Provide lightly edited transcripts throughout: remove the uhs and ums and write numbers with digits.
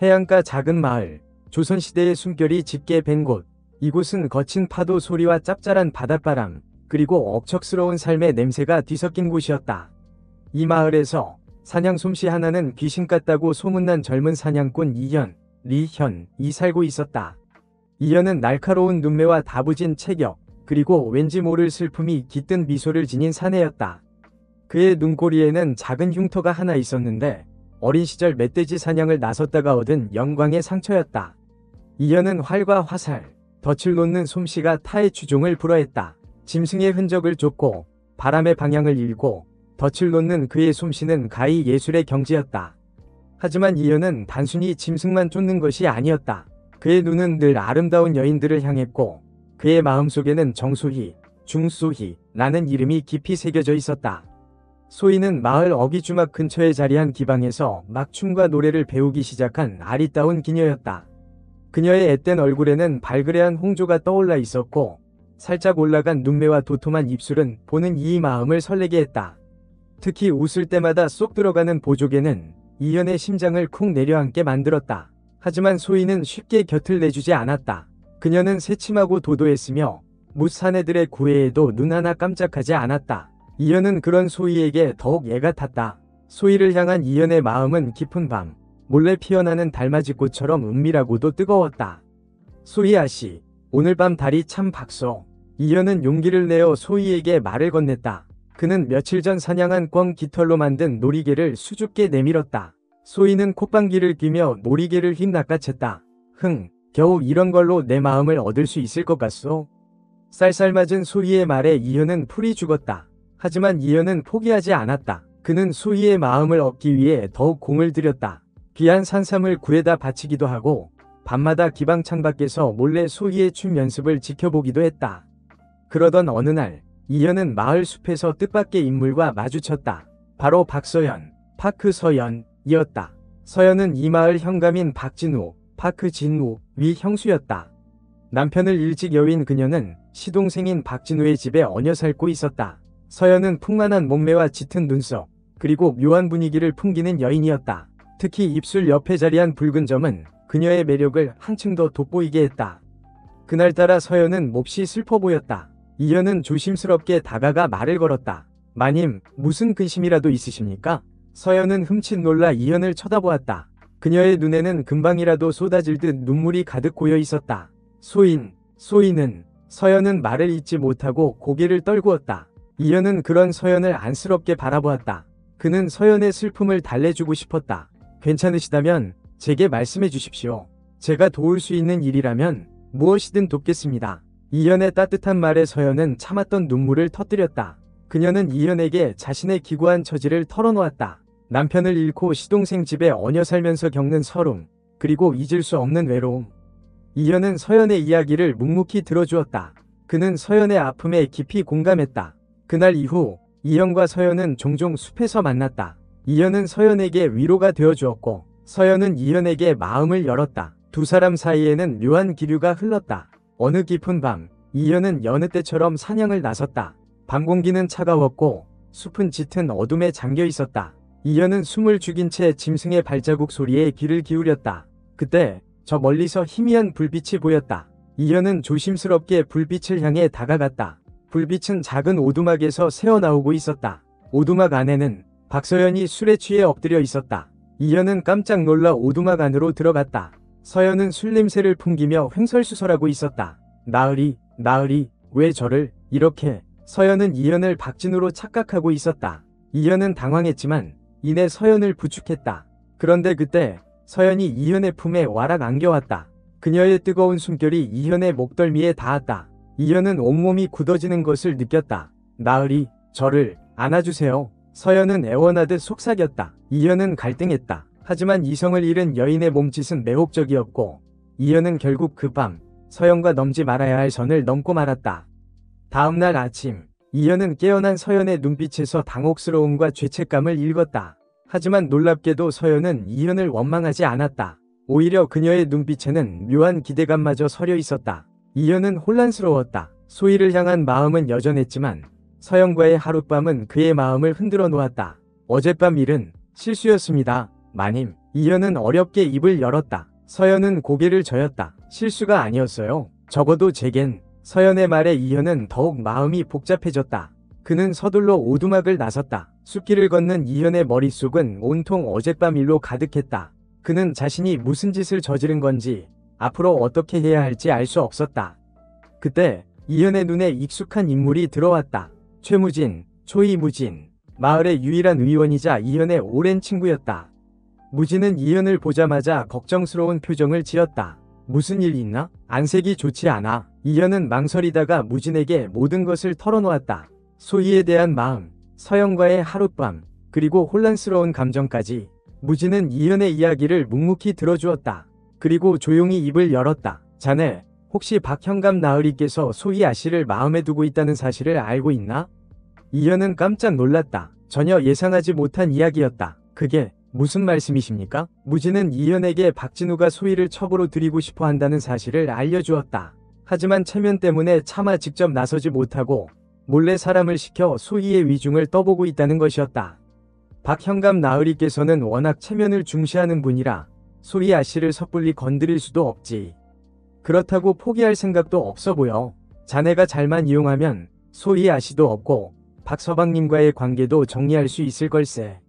해안가 작은 마을, 조선시대의 숨결이 짙게 밴 곳. 이곳은 거친 파도 소리와 짭짤한 바닷바람, 그리고 억척스러운 삶의 냄새가 뒤섞인 곳이었다. 이 마을에서 사냥 솜씨 하나는 귀신 같다고 소문난 젊은 사냥꾼 리현이 살고 있었다. 이현은 날카로운 눈매와 다부진 체격, 그리고 왠지 모를 슬픔이 깃든 미소를 지닌 사내였다. 그의 눈꼬리에는 작은 흉터가 하나 있었는데 어린 시절 멧돼지 사냥을 나섰다가 얻은 영광의 상처였다. 이현은 활과 화살, 덫을 놓는 솜씨가 타의 추종을 불허했다. 짐승의 흔적을 쫓고 바람의 방향을 읽고 덫을 놓는 그의 솜씨는 가히 예술의 경지였다. 하지만 이현은 단순히 짐승만 쫓는 것이 아니었다. 그의 눈은 늘 아름다운 여인들을 향했고 그의 마음속에는 정소희, 중소희라는 이름이 깊이 새겨져 있었다. 소희는 마을 어귀주막 근처에 자리한 기방에서 막 춤과 노래를 배우기 시작한 아리따운 기녀였다. 그녀의 앳된 얼굴에는 발그레한 홍조가 떠올라 있었고 살짝 올라간 눈매와 도톰한 입술은 보는 이의 마음을 설레게 했다. 특히 웃을 때마다 쏙 들어가는 보조개는 이현의 심장을 쿵 내려앉게 만들었다. 하지만 소희는 쉽게 곁을 내주지 않았다. 그녀는 새침하고 도도했으며 뭇 사내들의 구애에도 눈 하나 깜짝하지 않았다. 이현은 그런 소희에게 더욱 애가 탔다. 소희를 향한 이현의 마음은 깊은 밤, 몰래 피어나는 달맞이꽃처럼 은밀하고도 뜨거웠다. 소희 아씨, 오늘 밤 달이 참 밝소. 이현은 용기를 내어 소희에게 말을 건넸다. 그는 며칠 전 사냥한 꿩 깃털로 만든 놀이개를 수줍게 내밀었다. 소희는 콧방귀를 뀌며 놀이개를 휙 낚아챘다. 겨우 이런 걸로 내 마음을 얻을 수 있을 것 같소? 쌀쌀맞은 소희의 말에 이현은 풀이 죽었다. 하지만 이현은 포기하지 않았다. 그는 소희의 마음을 얻기 위해 더욱 공을 들였다. 귀한 산삼을 구해다 바치기도 하고 밤마다 기방 창밖에서 몰래 소희의 춤 연습을 지켜보기도 했다. 그러던 어느 날 이현은 마을 숲에서 뜻밖의 인물과 마주쳤다. 바로 박서연, 파크서연이었다. 서연은 이 마을 현감인 박진우, 파크진우의 형수였다. 남편을 일찍 여윈 그녀는 시동생인 박진우의 집에 얹혀 살고 있었다. 서연은 풍만한 몸매와 짙은 눈썹, 그리고 묘한 분위기를 풍기는 여인이었다. 특히 입술 옆에 자리한 붉은 점은 그녀의 매력을 한층 더 돋보이게 했다. 그날따라 서연은 몹시 슬퍼 보였다. 이현은 조심스럽게 다가가 말을 걸었다. 마님, 무슨 근심이라도 있으십니까? 서연은 흠칫 놀라 이현을 쳐다보았다. 그녀의 눈에는 금방이라도 쏟아질 듯 눈물이 가득 고여 있었다. 소희는 서연은 말을 잇지 못하고 고개를 떨구었다. 이현은 그런 서연을 안쓰럽게 바라보았다. 그는 서연의 슬픔을 달래주고 싶었다. 괜찮으시다면 제게 말씀해 주십시오. 제가 도울 수 있는 일이라면 무엇이든 돕겠습니다. 이현의 따뜻한 말에 서연은 참았던 눈물을 터뜨렸다. 그녀는 이현에게 자신의 기구한 처지를 털어놓았다. 남편을 잃고 시동생 집에 얹혀 살면서 겪는 서름, 그리고 잊을 수 없는 외로움. 이현은 서연의 이야기를 묵묵히 들어주었다. 그는 서연의 아픔에 깊이 공감했다. 그날 이후 이현과 서연은 종종 숲에서 만났다. 이현은 서연에게 위로가 되어주었고 서연은 이현에게 마음을 열었다. 두 사람 사이에는 묘한 기류가 흘렀다. 어느 깊은 밤 이현은 여느 때처럼 사냥을 나섰다. 밤 공기는 차가웠고 숲은 짙은 어둠에 잠겨 있었다. 이현은 숨을 죽인 채 짐승의 발자국 소리에 귀를 기울였다. 그때 저 멀리서 희미한 불빛이 보였다. 이현은 조심스럽게 불빛을 향해 다가갔다. 불빛은 작은 오두막에서 새어나오고 있었다. 오두막 안에는 박서연이 술에 취해 엎드려 있었다. 이현은 깜짝 놀라 오두막 안으로 들어갔다. 서연은 술 냄새를 풍기며 횡설수설하고 있었다. 나으리, 왜 저를 이렇게? 서연은 이현을 박진우로 착각하고 있었다. 이현은 당황했지만 이내 서연을 부축했다. 그런데 그때 서연이 이현의 품에 와락 안겨왔다. 그녀의 뜨거운 숨결이 이현의 목덜미에 닿았다. 이현은 온몸이 굳어지는 것을 느꼈다. 나으리, 저를 안아주세요. 서연은 애원하듯 속삭였다. 이현은 갈등했다. 하지만 이성을 잃은 여인의 몸짓은 매혹적이었고 이현은 결국 그 밤 서연과 넘지 말아야 할 선을 넘고 말았다. 다음날 아침 이현은 깨어난 서연의 눈빛에서 당혹스러움과 죄책감을 읽었다. 하지만 놀랍게도 서연은 이현을 원망하지 않았다. 오히려 그녀의 눈빛에는 묘한 기대감마저 서려 있었다. 이현은 혼란스러웠다. 소희를 향한 마음은 여전했지만 서연과의 하룻밤은 그의 마음을 흔들어 놓았다. 어젯밤 일은 실수였습니다. 마님. 이현은 어렵게 입을 열었다. 서연은 고개를 저었다. 실수가 아니었어요. 적어도 제겐. 서연의 말에 이현은 더욱 마음이 복잡해졌다. 그는 서둘러 오두막을 나섰다. 숲길을 걷는 이현의 머릿속은 온통 어젯밤 일로 가득했다. 그는 자신이 무슨 짓을 저지른 건지, 앞으로 어떻게 해야 할지 알 수 없었다. 그때 이현의 눈에 익숙한 인물이 들어왔다. 최무진, 초이무진. 마을의 유일한 의원이자 이현의 오랜 친구였다. 무진은 이현을 보자마자 걱정스러운 표정을 지었다. 무슨 일 있나? 안색이 좋지 않아. 이현은 망설이다가 무진에게 모든 것을 털어놓았다. 소희에 대한 마음, 서영과의 하룻밤, 그리고 혼란스러운 감정까지. 무진은 이현의 이야기를 묵묵히 들어주었다. 그리고 조용히 입을 열었다. 자네, 혹시 박현감 나으리께서 소희 아씨를 마음에 두고 있다는 사실을 알고 있나? 이현은 깜짝 놀랐다. 전혀 예상하지 못한 이야기였다. 그게 무슨 말씀이십니까? 무진은 이현에게 박진우가 소희를 첩으로 들이고 싶어 한다는 사실을 알려주었다. 하지만 체면 때문에 차마 직접 나서지 못하고 몰래 사람을 시켜 소희의 위중을 떠보고 있다는 것이었다. 박현감 나으리께서는 워낙 체면을 중시하는 분이라 소희 아씨를 섣불리 건드릴 수도 없지. 그렇다고 포기할 생각도 없어 보여. 자네가 잘만 이용하면 소희 아씨도 없고 박서방님과의 관계도 정리할 수 있을 걸세.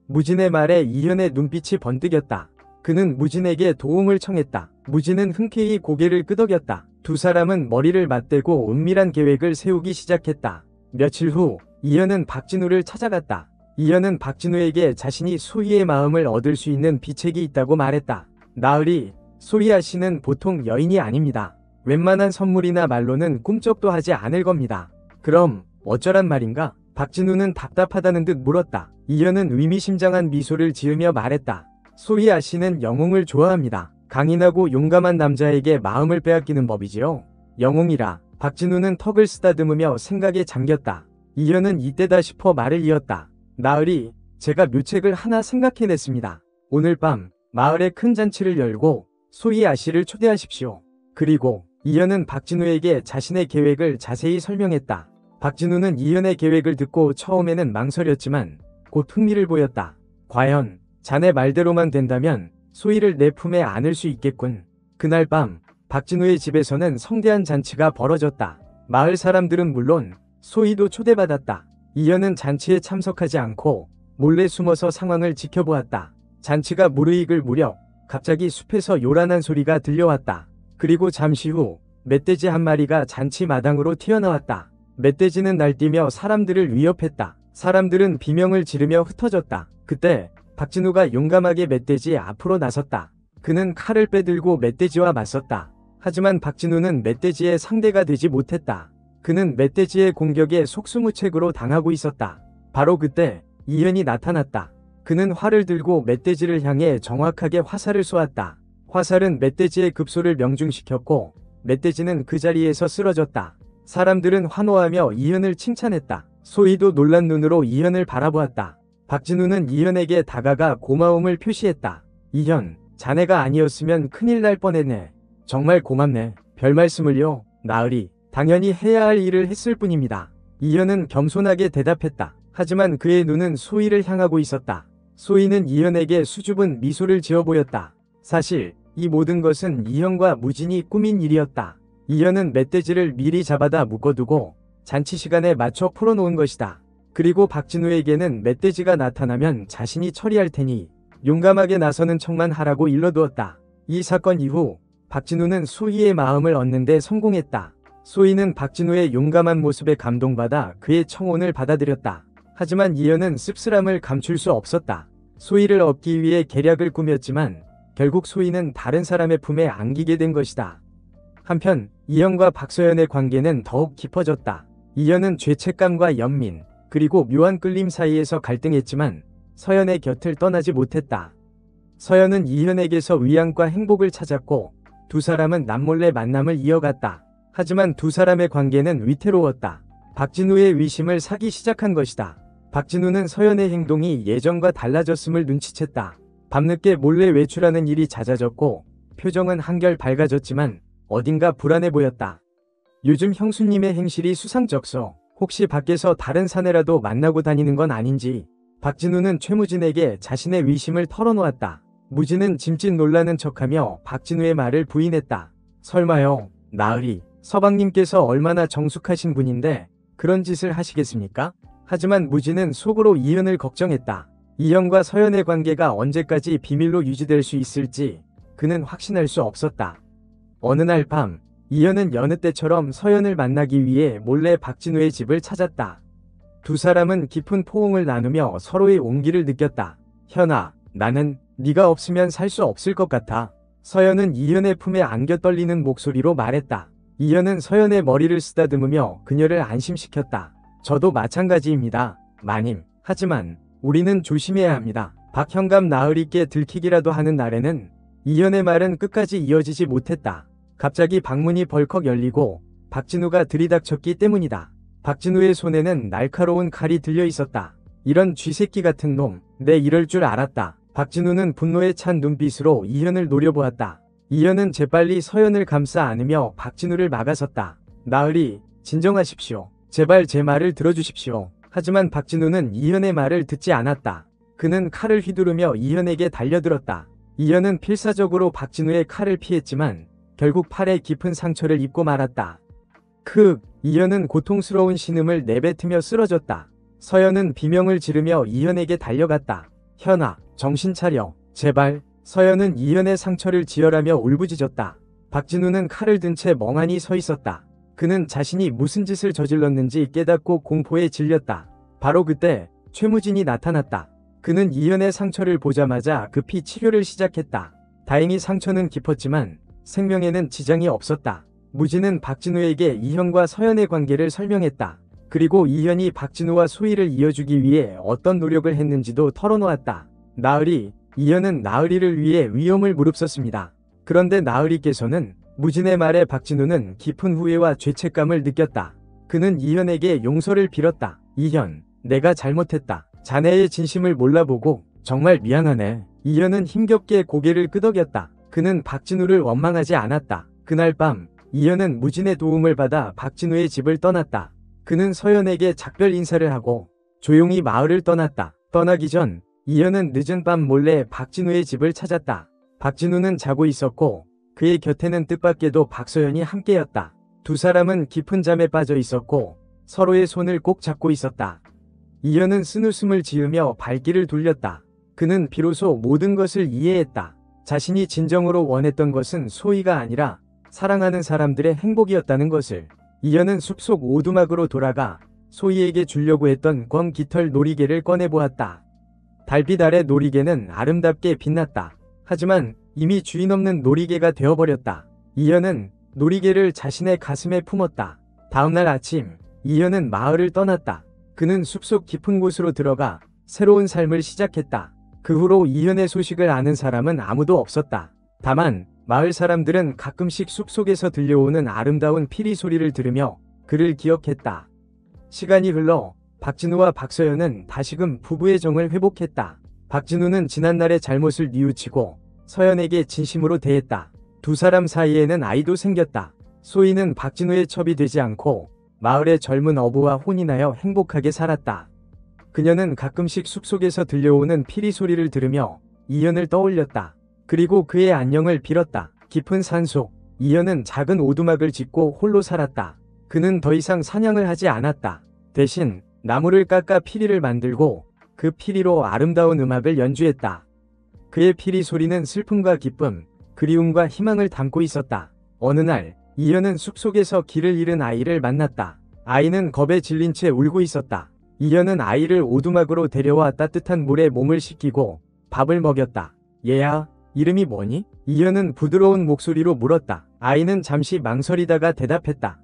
무진의 말에 이현의 눈빛이 번뜩였다. 그는 무진에게 도움을 청했다. 무진은 흔쾌히 고개를 끄덕였다. 두 사람은 머리를 맞대고 은밀한 계획을 세우기 시작했다. 며칠 후 이현은 박진우를 찾아갔다. 이현은 박진우에게 자신이 소희의 마음을 얻을 수 있는 비책이 있다고 말했다. 나으리, 소희 아씨는 보통 여인이 아닙니다. 웬만한 선물이나 말로는 꿈쩍도 하지 않을 겁니다. 그럼 어쩌란 말인가? 박진우는 답답하다는 듯 물었다. 이현은 의미심장한 미소를 지으며 말했다. 소희 아씨는 영웅을 좋아합니다. 강인하고 용감한 남자에게 마음을 빼앗기는 법이지요. 영웅이라. 박진우는 턱을 쓰다듬으며 생각에 잠겼다. 이현은 이때다 싶어 말을 이었다. 나으리, 제가 묘책을 하나 생각해냈습니다. 오늘 밤 마을에 큰 잔치를 열고 소희 아씨를 초대하십시오. 그리고 이현은 박진우에게 자신의 계획을 자세히 설명했다. 박진우는 이현의 계획을 듣고 처음에는 망설였지만 곧 흥미를 보였다. 과연 자네 말대로만 된다면 소희를 내 품에 안을 수 있겠군. 그날 밤 박진우의 집에서는 성대한 잔치가 벌어졌다. 마을 사람들은 물론 소희도 초대받았다. 이현은 잔치에 참석하지 않고 몰래 숨어서 상황을 지켜보았다. 잔치가 무르익을 무렵 갑자기 숲에서 요란한 소리가 들려왔다. 그리고 잠시 후 멧돼지 한 마리가 잔치 마당으로 튀어나왔다. 멧돼지는 날뛰며 사람들을 위협했다. 사람들은 비명을 지르며 흩어졌다. 그때 박진우가 용감하게 멧돼지 앞으로 나섰다. 그는 칼을 빼들고 멧돼지와 맞섰다. 하지만 박진우는 멧돼지의 상대가 되지 못했다. 그는 멧돼지의 공격에 속수무책으로 당하고 있었다. 바로 그때 이현이 나타났다. 그는 활을 들고 멧돼지를 향해 정확하게 화살을 쏘았다. 화살은 멧돼지의 급소를 명중시켰고 멧돼지는 그 자리에서 쓰러졌다. 사람들은 환호하며 이현을 칭찬했다. 소희도 놀란 눈으로 이현을 바라보았다. 박진우는 이현에게 다가가 고마움을 표시했다. 이현, 자네가 아니었으면 큰일 날 뻔했네. 정말 고맙네. 별말씀을요. 나으리, 당연히 해야 할 일을 했을 뿐입니다. 이현은 겸손하게 대답했다. 하지만 그의 눈은 소희를 향하고 있었다. 소희는 이현에게 수줍은 미소를 지어 보였다. 사실 이 모든 것은 이현과 무진이 꾸민 일이었다. 이현은 멧돼지를 미리 잡아다 묶어두고 잔치 시간에 맞춰 풀어놓은 것이다. 그리고 박진우에게는 멧돼지가 나타나면 자신이 처리할 테니 용감하게 나서는 척만 하라고 일러두었다. 이 사건 이후 박진우는 소희의 마음을 얻는 데 성공했다. 소희는 박진우의 용감한 모습에 감동받아 그의 청혼을 받아들였다. 하지만 이현은 씁쓸함을 감출 수 없었다. 소희를 얻기 위해 계략을 꾸몄지만 결국 소희는 다른 사람의 품에 안기게 된 것이다. 한편 이현과 박서연의 관계는 더욱 깊어졌다. 이현은 죄책감과 연민, 그리고 묘한 끌림 사이에서 갈등했지만 서연의 곁을 떠나지 못했다. 서연은 이현에게서 위안과 행복을 찾았고 두 사람은 남몰래 만남을 이어갔다. 하지만 두 사람의 관계는 위태로웠다. 박진우의 위심을 사기 시작한 것이다. 박진우는 서연의 행동이 예전과 달라졌음을 눈치챘다. 밤늦게 몰래 외출하는 일이 잦아졌고 표정은 한결 밝아졌지만 어딘가 불안해 보였다. 요즘 형수님의 행실이 수상쩍소. 혹시 밖에서 다른 사내라도 만나고 다니는 건 아닌지. 박진우는 최무진에게 자신의 위심을 털어놓았다. 무진은 짐짓 놀라는 척하며 박진우의 말을 부인했다. 설마요, 나으리. 서방님께서 얼마나 정숙하신 분인데 그런 짓을 하시겠습니까? 하지만 무진은 속으로 이현을 걱정했다. 이현과 서연의 관계가 언제까지 비밀로 유지될 수 있을지 그는 확신할 수 없었다. 어느 날 밤, 이현은 여느 때처럼 서연을 만나기 위해 몰래 박진우의 집을 찾았다. 두 사람은 깊은 포옹을 나누며 서로의 온기를 느꼈다. 현아, 나는 네가 없으면 살 수 없을 것 같아. 서연은 이현의 품에 안겨 떨리는 목소리로 말했다. 이현은 서연의 머리를 쓰다듬으며 그녀를 안심시켰다. 저도 마찬가지입니다, 마님. 하지만 우리는 조심해야 합니다. 박현감 나으리께 들키기라도 하는 날에는. 이현의 말은 끝까지 이어지지 못했다. 갑자기 방문이 벌컥 열리고 박진우가 들이닥쳤기 때문이다. 박진우의 손에는 날카로운 칼이 들려 있었다. 이런 쥐새끼 같은 놈, 내 이럴 줄 알았다. 박진우는 분노에 찬 눈빛으로 이현을 노려보았다. 이현은 재빨리 서연을 감싸 안으며 박진우를 막아섰다. 나으리, 진정하십시오. 제발 제 말을 들어주십시오. 하지만 박진우는 이현의 말을 듣지 않았다. 그는 칼을 휘두르며 이현에게 달려들었다. 이현은 필사적으로 박진우의 칼을 피했지만 결국 팔에 깊은 상처를 입고 말았다. 이현은 고통스러운 신음을 내뱉으며 쓰러졌다. 서연은 비명을 지르며 이현에게 달려갔다. 현아, 정신 차려. 제발. 서연은 이현의 상처를 지혈하며 울부짖었다. 박진우는 칼을 든 채 멍하니 서 있었다. 그는 자신이 무슨 짓을 저질렀는지 깨닫고 공포에 질렸다. 바로 그때 최무진이 나타났다. 그는 이현의 상처를 보자마자 급히 치료를 시작했다. 다행히 상처는 깊었지만 생명에는 지장이 없었다. 무진은 박진우에게 이현과 서연의 관계를 설명했다. 그리고 이현이 박진우와 소희를 이어주기 위해 어떤 노력을 했는지도 털어놓았다. 나으리, 이현은 나으리를 위해 위험을 무릅썼습니다. 그런데 나으리께서는. 무진의 말에 박진우는 깊은 후회와 죄책감을 느꼈다. 그는 이현에게 용서를 빌었다. 이현, 내가 잘못했다. 자네의 진심을 몰라보고 정말 미안하네. 이현은 힘겹게 고개를 끄덕였다. 그는 박진우를 원망하지 않았다. 그날 밤, 이현은 무진의 도움을 받아 박진우의 집을 떠났다. 그는 서연에게 작별 인사를 하고 조용히 마을을 떠났다. 떠나기 전 이현은 늦은 밤 몰래 박진우의 집을 찾았다. 박진우는 자고 있었고 그의 곁에는 뜻밖에도 박서연이 함께였다. 두 사람은 깊은 잠에 빠져 있었고 서로의 손을 꼭 잡고 있었다. 이현은 쓴웃음을 지으며 발길을 돌렸다. 그는 비로소 모든 것을 이해했다. 자신이 진정으로 원했던 것은 소희가 아니라 사랑하는 사람들의 행복이었다는 것을. 이현은 숲속 오두막으로 돌아가 소희에게 주려고 했던 검 깃털 놀이개를 꺼내보았다. 달빛 아래 놀이개는 아름답게 빛났다. 하지만 이미 주인 없는 놀이개가 되어버렸다. 이현은 놀이개를 자신의 가슴에 품었다. 다음날 아침, 이현은 마을을 떠났다. 그는 숲속 깊은 곳으로 들어가 새로운 삶을 시작했다. 그 후로 이현의 소식을 아는 사람은 아무도 없었다. 다만 마을 사람들은 가끔씩 숲속에서 들려오는 아름다운 피리 소리를 들으며 그를 기억했다. 시간이 흘러 박진우와 박서연은 다시금 부부의 정을 회복했다. 박진우는 지난날의 잘못을 뉘우치고 서연에게 진심으로 대했다. 두 사람 사이에는 아이도 생겼다. 소희는 박진우의 첩이 되지 않고 마을의 젊은 어부와 혼인하여 행복하게 살았다. 그녀는 가끔씩 숲속에서 들려오는 피리 소리를 들으며 이현을 떠올렸다. 그리고 그의 안녕을 빌었다. 깊은 산속, 이현은 작은 오두막을 짓고 홀로 살았다. 그는 더 이상 사냥을 하지 않았다. 대신 나무를 깎아 피리를 만들고 그 피리로 아름다운 음악을 연주했다. 그의 피리 소리는 슬픔과 기쁨, 그리움과 희망을 담고 있었다. 어느 날, 이현은 숲속에서 길을 잃은 아이를 만났다. 아이는 겁에 질린 채 울고 있었다. 이현은 아이를 오두막으로 데려와 따뜻한 물에 몸을 씻기고 밥을 먹였다. 얘야, 이름이 뭐니? 이현은 부드러운 목소리로 물었다. 아이는 잠시 망설이다가 대답했다.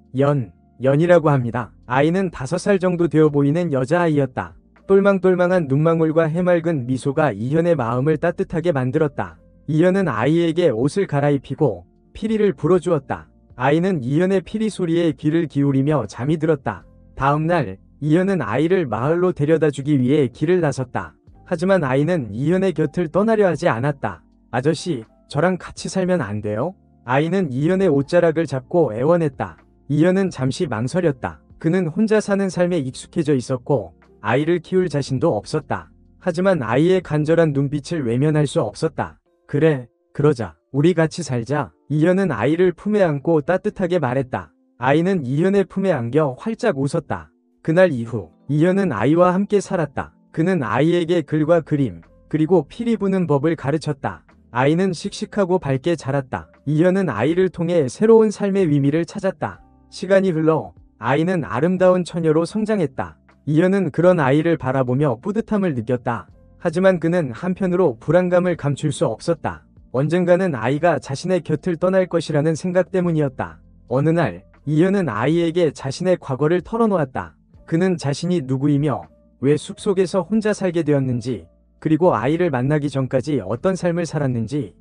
연이라고 합니다. 아이는 5살 정도 되어 보이는 여자아이였다. 똘망똘망한 눈망울과 해맑은 미소가 이현의 마음을 따뜻하게 만들었다. 이현은 아이에게 옷을 갈아입히고 피리를 불어주었다. 아이는 이현의 피리 소리에 귀를 기울이며 잠이 들었다. 다음날 이현은 아이를 마을로 데려다주기 위해 길을 나섰다. 하지만 아이는 이현의 곁을 떠나려 하지 않았다. 아저씨, 저랑 같이 살면 안 돼요? 아이는 이현의 옷자락을 잡고 애원했다. 이현은 잠시 망설였다. 그는 혼자 사는 삶에 익숙해져 있었고 아이를 키울 자신도 없었다. 하지만 아이의 간절한 눈빛을 외면할 수 없었다. 그래, 그러자. 우리 같이 살자. 이현은 아이를 품에 안고 따뜻하게 말했다. 아이는 이현의 품에 안겨 활짝 웃었다. 그날 이후 이현은 아이와 함께 살았다. 그는 아이에게 글과 그림, 그리고 피리 부는 법을 가르쳤다. 아이는 씩씩하고 밝게 자랐다. 이현은 아이를 통해 새로운 삶의 의미를 찾았다. 시간이 흘러 아이는 아름다운 처녀로 성장했다. 이현은 그런 아이를 바라보며 뿌듯함을 느꼈다. 하지만 그는 한편으로 불안감을 감출 수 없었다. 언젠가는 아이가 자신의 곁을 떠날 것이라는 생각 때문이었다. 어느 날 이현은 아이에게 자신의 과거를 털어놓았다. 그는 자신이 누구이며 왜 숲속에서 혼자 살게 되었는지, 그리고 아이를 만나기 전까지 어떤 삶을 살았는지.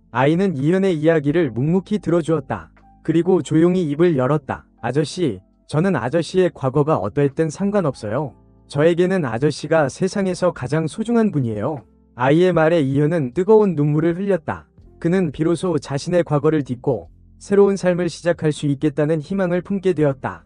아이는 이현의 이야기를 묵묵히 들어주었다. 그리고 조용히 입을 열었다. 아저씨, 저는 아저씨의 과거가 어떠했든 상관없어요. 저에게는 아저씨가 세상에서 가장 소중한 분이에요. 아이의 말에 이현은 뜨거운 눈물을 흘렸다. 그는 비로소 자신의 과거를 딛고 새로운 삶을 시작할 수 있겠다는 희망을 품게 되었다.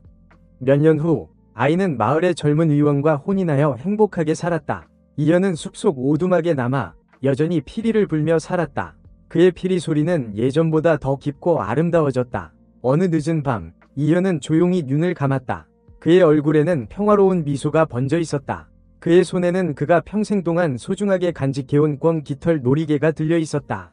몇 년 후 아이는 마을의 젊은 의원과 혼인하여 행복하게 살았다. 이현은 숲속 오두막에 남아 여전히 피리를 불며 살았다. 그의 피리 소리는 예전보다 더 깊고 아름다워졌다. 어느 늦은 밤 이현은 조용히 눈을 감았다. 그의 얼굴에는 평화로운 미소가 번져 있었다. 그의 손에는 그가 평생 동안 소중하게 간직해온 꿩 깃털 놀이개가 들려 있었다.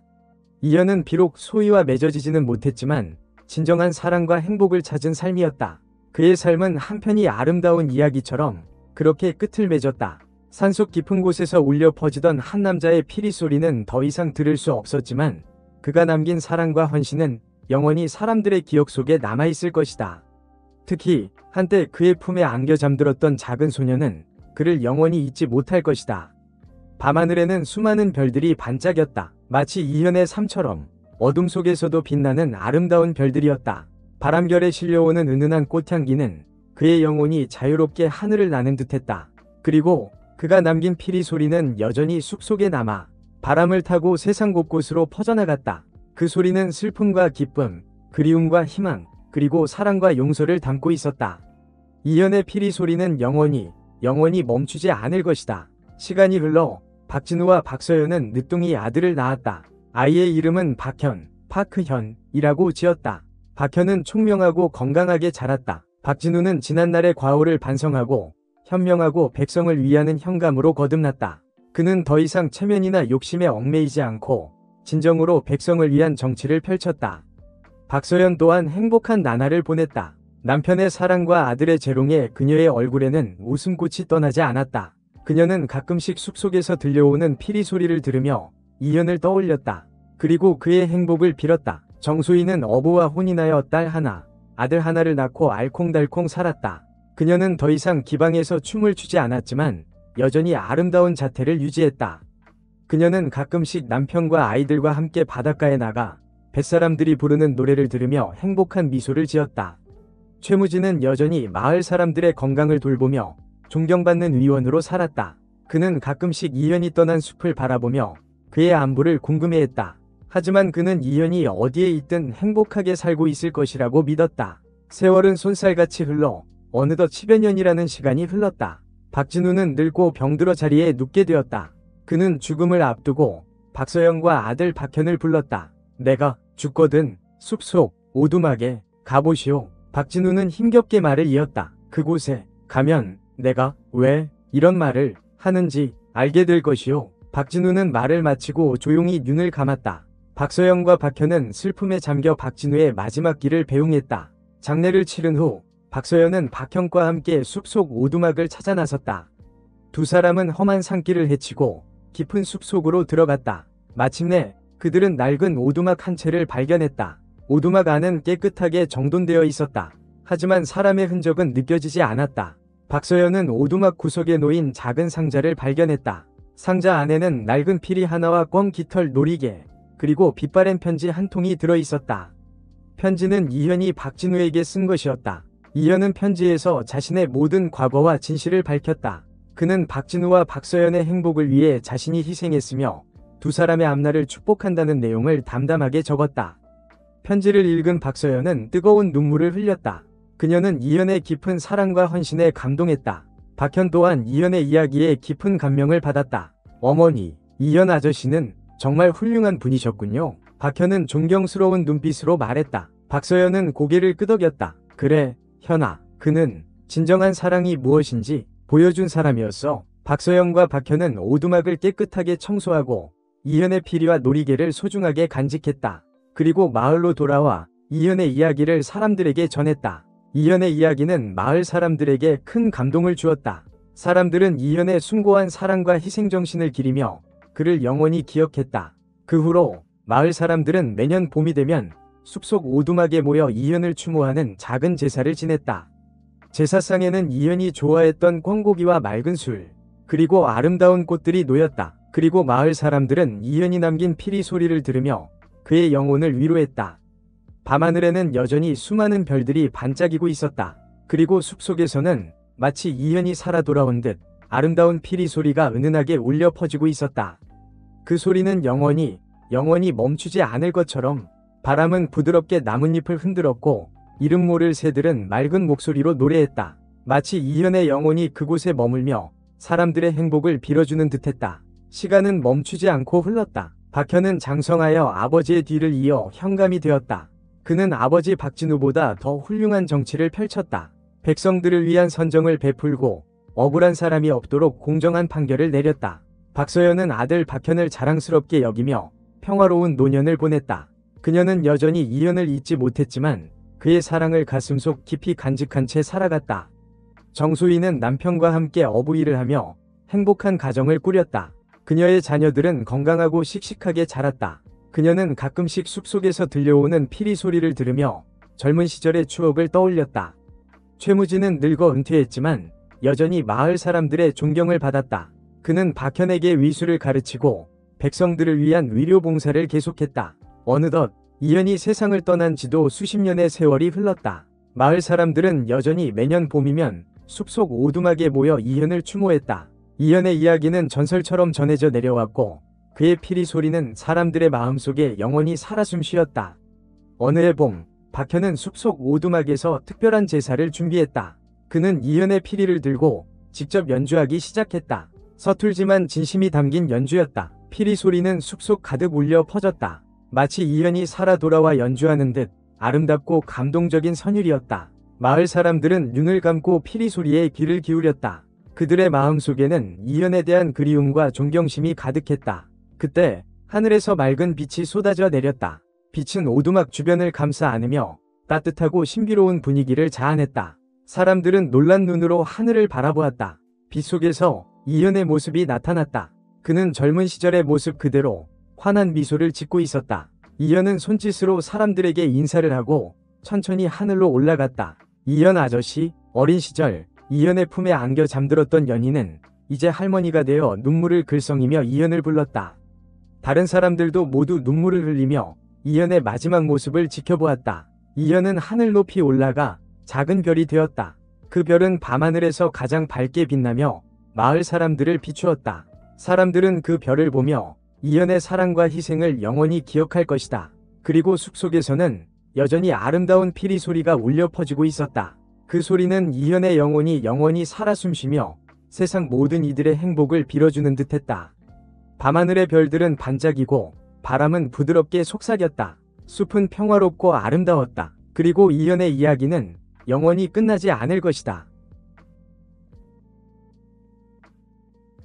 이현은 비록 소위와 맺어지지는 못했지만 진정한 사랑과 행복을 찾은 삶이었다. 그의 삶은 한편이 아름다운 이야기처럼 그렇게 끝을 맺었다. 산속 깊은 곳에서 울려 퍼지던 한 남자의 피리 소리는 더 이상 들을 수 없었지만 그가 남긴 사랑과 헌신은 영원히 사람들의 기억 속에 남아있을 것이다. 특히 한때 그의 품에 안겨 잠들었던 작은 소녀는 그를 영원히 잊지 못할 것이다. 밤하늘에는 수많은 별들이 반짝였다. 마치 이현의 삶처럼 어둠 속에서도 빛나는 아름다운 별들이었다. 바람결에 실려오는 은은한 꽃향기는 그의 영혼이 자유롭게 하늘을 나는 듯했다. 그리고 그가 남긴 피리 소리는 여전히 숲속에 남아 바람을 타고 세상 곳곳으로 퍼져나갔다. 그 소리는 슬픔과 기쁨, 그리움과 희망, 그리고 사랑과 용서를 담고 있었다. 이현의 피리 소리는 영원히 멈추지 않을 것이다. 시간이 흘러 박진우와 박서연은 늦둥이 아들을 낳았다. 아이의 이름은 파크현이라고 지었다. 박현은 총명하고 건강하게 자랐다. 박진우는 지난날의 과오를 반성하고 현명하고 백성을 위하는 현감으로 거듭났다. 그는 더 이상 체면이나 욕심에 얽매이지 않고 진정으로 백성을 위한 정치를 펼쳤다. 박서연 또한 행복한 나날을 보냈다. 남편의 사랑과 아들의 재롱에 그녀의 얼굴에는 웃음꽃이 떠나지 않았다. 그녀는 가끔씩 숲속에서 들려오는 피리 소리를 들으며 이현을 떠올렸다. 그리고 그의 행복을 빌었다. 정소희는 어부와 혼인하여 딸 하나, 아들 하나를 낳고 알콩달콩 살았다. 그녀는 더 이상 기방에서 춤을 추지 않았지만 여전히 아름다운 자태를 유지했다. 그녀는 가끔씩 남편과 아이들과 함께 바닷가에 나가 뱃사람들이 부르는 노래를 들으며 행복한 미소를 지었다. 최무진은 여전히 마을 사람들의 건강을 돌보며 존경받는 의원으로 살았다. 그는 가끔씩 이현이 떠난 숲을 바라보며 그의 안부를 궁금해했다. 하지만 그는 이현이 어디에 있든 행복하게 살고 있을 것이라고 믿었다. 세월은 손살같이 흘러 어느덧 10여 년이라는 시간이 흘렀다. 박진우는 늙고 병들어 자리에 눕게 되었다. 그는 죽음을 앞두고 박서연과 아들 박현을 불렀다. 내가 죽거든 숲속 오두막에 가보시오. 박진우는 힘겹게 말을 이었다. 그곳에 가면 내가 왜 이런 말을 하는지 알게 될 것이오. 박진우는 말을 마치고 조용히 눈을 감았다. 박서연과 박현은 슬픔에 잠겨 박진우의 마지막 길을 배웅했다. 장례를 치른 후 박서연은 박현과 함께 숲속 오두막을 찾아 나섰다. 두 사람은 험한 산길을 헤치고 깊은 숲속으로 들어갔다. 마침내 그들은 낡은 오두막 한 채를 발견했다. 오두막 안은 깨끗하게 정돈되어 있었다. 하지만 사람의 흔적은 느껴지지 않았다. 박서연은 오두막 구석에 놓인 작은 상자를 발견했다. 상자 안에는 낡은 피리 하나와 꿩 깃털 놀이개, 그리고 빛바랜 편지 한 통이 들어있었다. 편지는 이현이 박진우에게 쓴 것이었다. 이현은 편지에서 자신의 모든 과거와 진실을 밝혔다. 그는 박진우와 박서연의 행복을 위해 자신이 희생했으며 두 사람의 앞날을 축복한다는 내용을 담담하게 적었다. 편지를 읽은 박서연은 뜨거운 눈물을 흘렸다. 그녀는 이현의 깊은 사랑과 헌신에 감동했다. 박현 또한 이현의 이야기에 깊은 감명을 받았다. 어머니, 이현 아저씨는 정말 훌륭한 분이셨군요. 박현은 존경스러운 눈빛으로 말했다. 박서연은 고개를 끄덕였다. 그래, 현아. 그는 진정한 사랑이 무엇인지 보여준 사람이었어. 박서연과 박현은 오두막을 깨끗하게 청소하고 이현의 피리와 놀이개를 소중하게 간직했다. 그리고 마을로 돌아와 이현의 이야기를 사람들에게 전했다. 이현의 이야기는 마을 사람들에게 큰 감동을 주었다. 사람들은 이현의 숭고한 사랑과 희생정신을 기리며 그를 영원히 기억했다. 그 후로 마을 사람들은 매년 봄이 되면 숲속 오두막에 모여 이현을 추모하는 작은 제사를 지냈다. 제사상에는 이현이 좋아했던 꿩고기와 맑은 술, 그리고 아름다운 꽃들이 놓였다. 그리고 마을 사람들은 이현이 남긴 피리 소리를 들으며 그의 영혼을 위로했다. 밤하늘에는 여전히 수많은 별들이 반짝이고 있었다. 그리고 숲속에서는 마치 이현이 살아 돌아온 듯 아름다운 피리 소리가 은은하게 울려 퍼지고 있었다. 그 소리는 영원히 멈추지 않을 것처럼 바람은 부드럽게 나뭇잎을 흔들었고 이름 모를 새들은 맑은 목소리로 노래했다. 마치 이현의 영혼이 그곳에 머물며 사람들의 행복을 빌어주는 듯했다. 시간은 멈추지 않고 흘렀다. 박현은 장성하여 아버지의 뒤를 이어 현감이 되었다. 그는 아버지 박진우보다 더 훌륭한 정치를 펼쳤다. 백성들을 위한 선정을 베풀고 억울한 사람이 없도록 공정한 판결을 내렸다. 박서연은 아들 박현을 자랑스럽게 여기며 평화로운 노년을 보냈다. 그녀는 여전히 이현을 잊지 못했지만 그의 사랑을 가슴속 깊이 간직한 채 살아갔다. 정소희는 남편과 함께 어부일을 하며 행복한 가정을 꾸렸다. 그녀의 자녀들은 건강하고 씩씩하게 자랐다. 그녀는 가끔씩 숲속에서 들려오는 피리 소리를 들으며 젊은 시절의 추억을 떠올렸다. 최무진은 늙어 은퇴했지만 여전히 마을 사람들의 존경을 받았다. 그는 박현에게 위술을 가르치고 백성들을 위한 위료 봉사를 계속했다. 어느덧 이현이 세상을 떠난 지도 수십 년의 세월이 흘렀다. 마을 사람들은 여전히 매년 봄이면 숲속 오두막에 모여 이현을 추모했다. 이현의 이야기는 전설처럼 전해져 내려왔고 그의 피리 소리는 사람들의 마음속에 영원히 살아 숨쉬었다. 어느 해 봄, 박현은 숲속 오두막에서 특별한 제사를 준비했다. 그는 이현의 피리를 들고 직접 연주하기 시작했다. 서툴지만 진심이 담긴 연주였다. 피리 소리는 숲속 가득 울려 퍼졌다. 마치 이현이 살아 돌아와 연주하는 듯 아름답고 감동적인 선율이었다. 마을 사람들은 눈을 감고 피리 소리에 귀를 기울였다. 그들의 마음속에는 이현에 대한 그리움과 존경심이 가득했다. 그때 하늘에서 맑은 빛이 쏟아져 내렸다. 빛은 오두막 주변을 감싸 안으며 따뜻하고 신비로운 분위기를 자아냈다. 사람들은 놀란 눈으로 하늘을 바라보았다. 빛 속에서 이현의 모습이 나타났다. 그는 젊은 시절의 모습 그대로 환한 미소를 짓고 있었다. 이현은 손짓으로 사람들에게 인사를 하고 천천히 하늘로 올라갔다. 이현 아저씨, 어린 시절 이현의 품에 안겨 잠들었던 연희는 이제 할머니가 되어 눈물을 글썽이며 이현을 불렀다. 다른 사람들도 모두 눈물을 흘리며 이현의 마지막 모습을 지켜보았다. 이현은 하늘 높이 올라가 작은 별이 되었다. 그 별은 밤하늘에서 가장 밝게 빛나며 마을 사람들을 비추었다. 사람들은 그 별을 보며 이현의 사랑과 희생을 영원히 기억할 것이다. 그리고 숲속에서는 여전히 아름다운 피리 소리가 울려 퍼지고 있었다. 그 소리는 이현의 영혼이 살아 숨쉬며 세상 모든 이들의 행복을 빌어주는 듯했다. 밤하늘의 별들은 반짝이고 바람은 부드럽게 속삭였다. 숲은 평화롭고 아름다웠다. 그리고 이현의 이야기는 영원히 끝나지 않을 것이다.